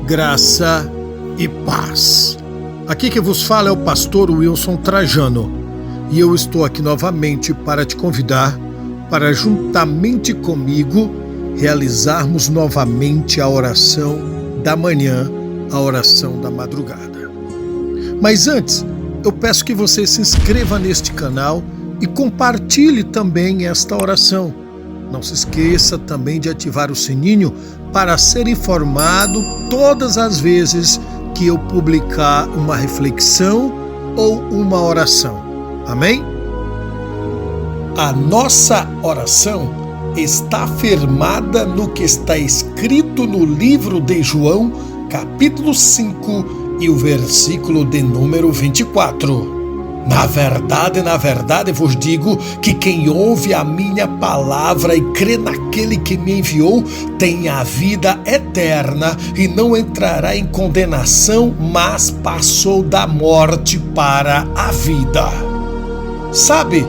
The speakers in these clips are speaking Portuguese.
graça e paz. Aqui que vos fala é o pastor Wilson Trajano e eu estou aqui novamente para te convidar para juntamente comigo realizarmos novamente a oração da manhã, a oração da madrugada. Mas antes, eu peço que você se inscreva neste canal e compartilhe também esta oração. Não se esqueça também de ativar o sininho para ser informado todas as vezes que eu publicar uma reflexão ou uma oração. Amém? A nossa oração está firmada no que está escrito no livro de João, capítulo 5 e o versículo de número 24. Na verdade vos digo que quem ouve a minha palavra e crê naquele que me enviou tem a vida eterna e não entrará em condenação, mas passou da morte para a vida. Sabe,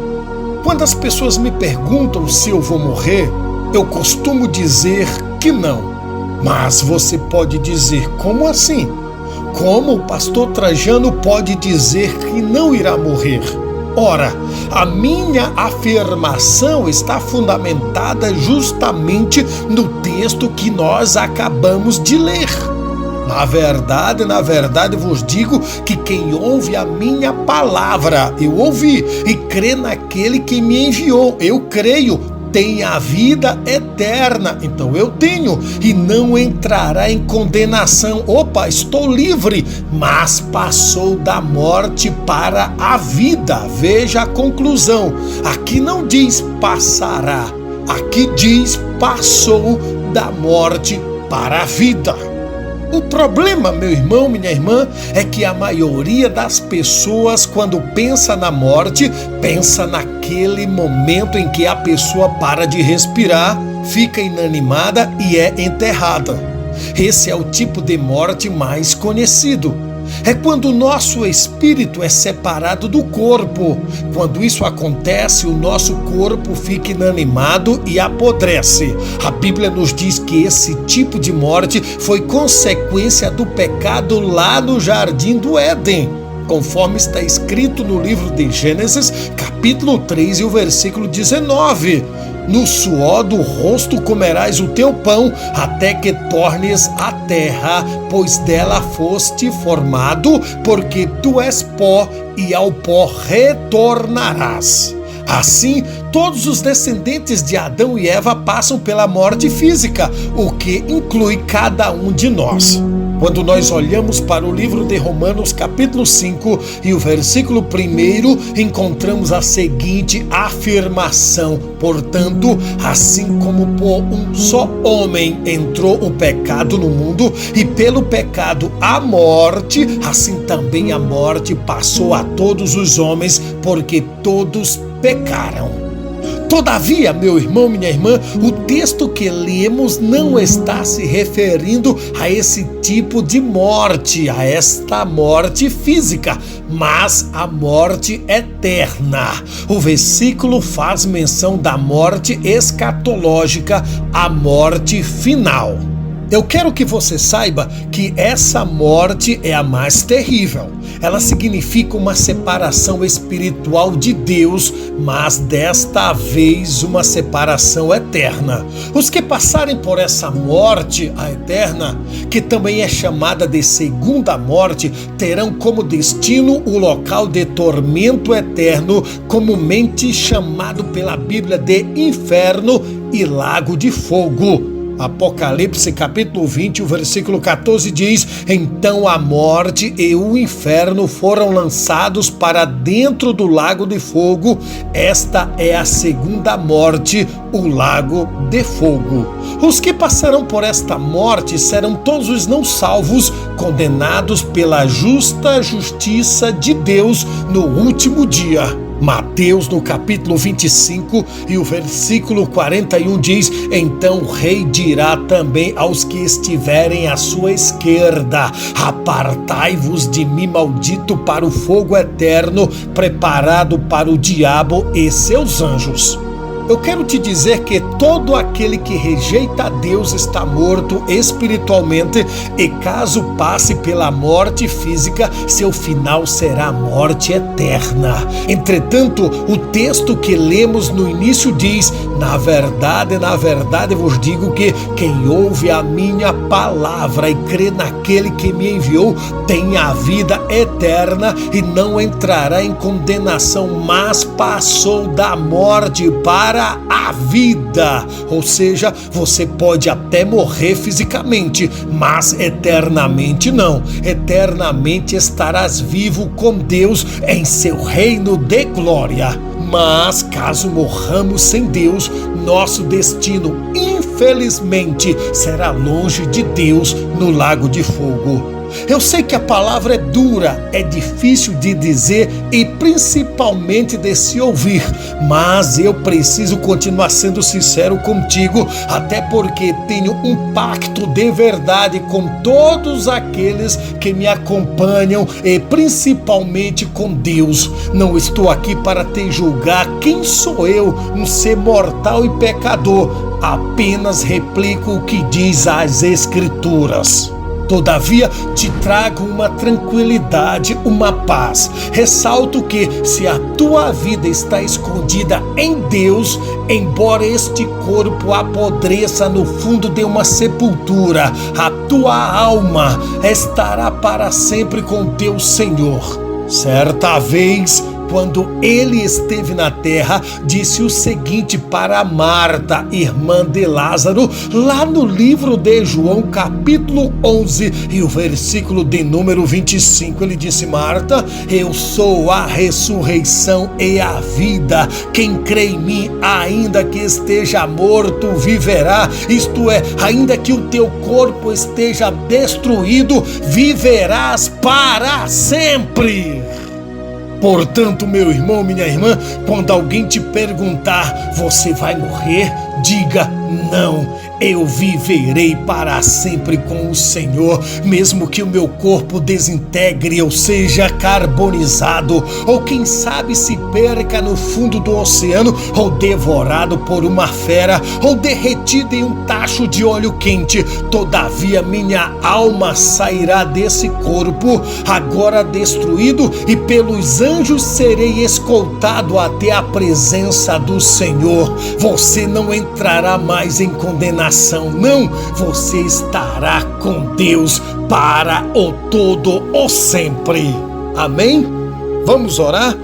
quando as pessoas me perguntam se eu vou morrer, eu costumo dizer que não. Mas você pode dizer, como assim? Como o pastor Trajano pode dizer que não irá morrer? Ora, a minha afirmação está fundamentada justamente no texto que nós acabamos de ler. Na verdade vos digo que quem ouve a minha palavra, eu ouvi, e crê naquele que me enviou, eu creio, tem a vida eterna, então eu tenho, e não entrará em condenação. Opa, estou livre, mas passou da morte para a vida. Veja a conclusão, aqui não diz passará, aqui diz passou da morte para a vida. O problema, meu irmão, minha irmã, é que a maioria das pessoas, quando pensa na morte, pensa naquele momento em que a pessoa para de respirar, fica inanimada e é enterrada. Esse é o tipo de morte mais conhecido. É quando o nosso espírito é separado do corpo. Quando isso acontece, o nosso corpo fica inanimado e apodrece. A Bíblia nos diz que esse tipo de morte foi consequência do pecado lá no Jardim do Éden, conforme está escrito no livro de Gênesis, capítulo 3 e o versículo 19. No suor do rosto comerás o teu pão, até que tornes a terra, pois dela foste formado, porque tu és pó, e ao pó retornarás. Assim, todos os descendentes de Adão e Eva passam pela morte física, o que inclui cada um de nós. Quando nós olhamos para o livro de Romanos, capítulo 5 e o versículo 1, encontramos a seguinte afirmação: portanto, assim como por um só homem entrou o pecado no mundo, e pelo pecado a morte, assim também a morte passou a todos os homens, porque todos pecaram. Todavia, meu irmão, minha irmã, o texto que lemos não está se referindo a esse tipo de morte, a esta morte física, mas a morte eterna. O versículo faz menção da morte escatológica, a morte final. Eu quero que você saiba que essa morte é a mais terrível. Ela significa uma separação espiritual de Deus, mas desta vez uma separação eterna. Os que passarem por essa morte, a eterna, que também é chamada de segunda morte, terão como destino o local de tormento eterno, comumente chamado pela Bíblia de inferno e lago de fogo. Apocalipse capítulo 20, o versículo 14 diz: então a morte e o inferno foram lançados para dentro do lago de fogo. Esta é a segunda morte, o lago de fogo. Os que passarão por esta morte serão todos os não salvos, condenados pela justa justiça de Deus no último dia. Mateus, no capítulo 25 e o versículo 41 diz: então o rei dirá também aos que estiverem à sua esquerda: apartai-vos de mim, maldito, para o fogo eterno, preparado para o diabo e seus anjos. Eu quero te dizer que todo aquele que rejeita a Deus está morto espiritualmente e caso passe pela morte física, seu final será a morte eterna. Entretanto, o texto que lemos no início diz: na verdade vos digo que quem ouve a minha palavra e crê naquele que me enviou tem a vida eterna e não entrará em condenação, mas passou da morte para a vida. Ou seja, você pode até morrer fisicamente, mas eternamente não. Eternamente estarás vivo com Deus em seu reino de glória. Mas caso morramos sem Deus, nosso destino, infelizmente, será longe de Deus no lago de fogo. Eu sei que a palavra é dura, é difícil de dizer e principalmente de se ouvir, mas eu preciso continuar sendo sincero contigo, até porque tenho um pacto de verdade com todos aqueles que me acompanham e principalmente com Deus. Não estou aqui para te julgar. Quem sou eu, um ser mortal e pecador? Apenas replico o que diz as Escrituras. Todavia, te trago uma tranquilidade, uma paz. Ressalto que, se a tua vida está escondida em Deus, embora este corpo apodreça no fundo de uma sepultura, a tua alma estará para sempre com teu Senhor. Certa vez, quando ele esteve na terra, disse o seguinte para Marta, irmã de Lázaro, lá no livro de João, capítulo 11, e o versículo de número 25. Ele disse: Marta, eu sou a ressurreição e a vida. Quem crê em mim, ainda que esteja morto, viverá. Isto é, ainda que o teu corpo esteja destruído, viverás para sempre. Portanto, meu irmão, minha irmã, quando alguém te perguntar: você vai morrer? Diga: não, eu viverei para sempre com o Senhor, mesmo que o meu corpo desintegre ou seja carbonizado, ou quem sabe se perca no fundo do oceano, ou devorado por uma fera, ou derretido em um tacho de óleo quente. Todavia minha alma sairá desse corpo, agora destruído, e pelos anjos serei escoltado até a presença do Senhor. Você não entrará mais em condenação, não, você estará com Deus para o todo o sempre. Amém? Vamos orar?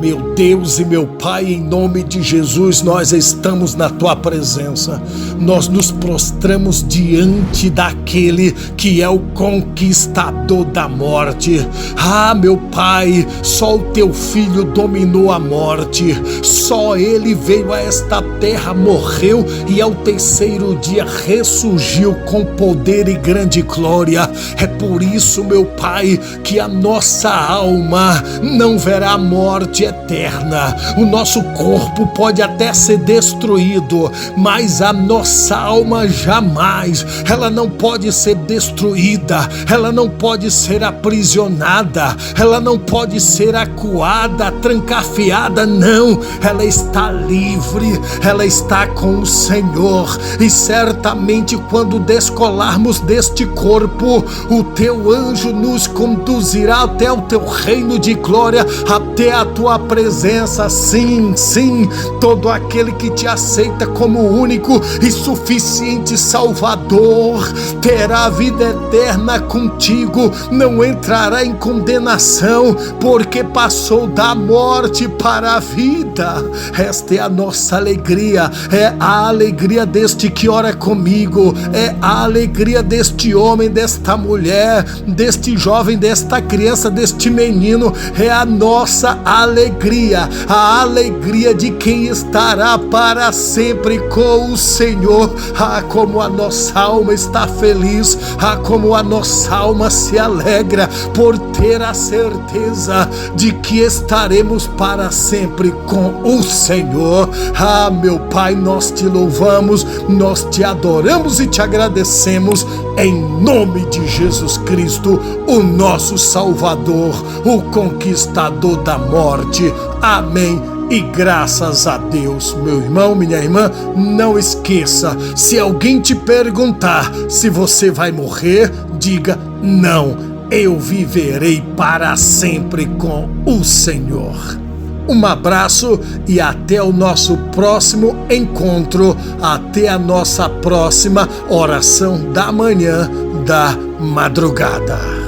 Meu Deus e meu Pai, em nome de Jesus, nós estamos na Tua presença. Nós nos prostramos diante daquele que é o conquistador da morte. Ah, meu Pai, só o Teu Filho dominou a morte. Só Ele veio a esta terra, morreu e ao terceiro dia ressurgiu com poder e grande glória. É por isso, meu Pai, que a nossa alma não verá a morte eterna. O nosso corpo pode até ser destruído, mas a nossa alma jamais. Ela não pode ser destruída, ela não pode ser aprisionada, ela não pode ser acuada, trancafiada, não. Ela está livre, ela está com o Senhor, e certamente quando descolarmos deste corpo, o teu anjo nos conduzirá até o teu reino de glória, até a tua presença. Sim, sim, todo aquele que te aceita como único e suficiente Salvador terá a vida eterna contigo, não entrará em condenação, porque passou da morte para a vida. Esta é a nossa alegria, é a alegria deste que ora comigo, é a alegria deste homem, desta mulher, deste jovem, desta criança, deste menino. É a nossa alegria, a alegria de quem estará para sempre com o Senhor. Ah, como a nossa alma está feliz, ah, como a nossa alma se alegra por ter a certeza de que estaremos para sempre com o Senhor. Ah, meu Pai, nós te louvamos, nós te adoramos e te agradecemos em nome de Jesus Cristo, o nosso Salvador, o conquistador da morte. Amém E graças a Deus, meu irmão, minha irmã, não esqueça, se alguém te perguntar se você vai morrer, diga: não, eu viverei para sempre com o Senhor. Um abraço e até o nosso próximo encontro, até a nossa próxima oração da manhã, da madrugada.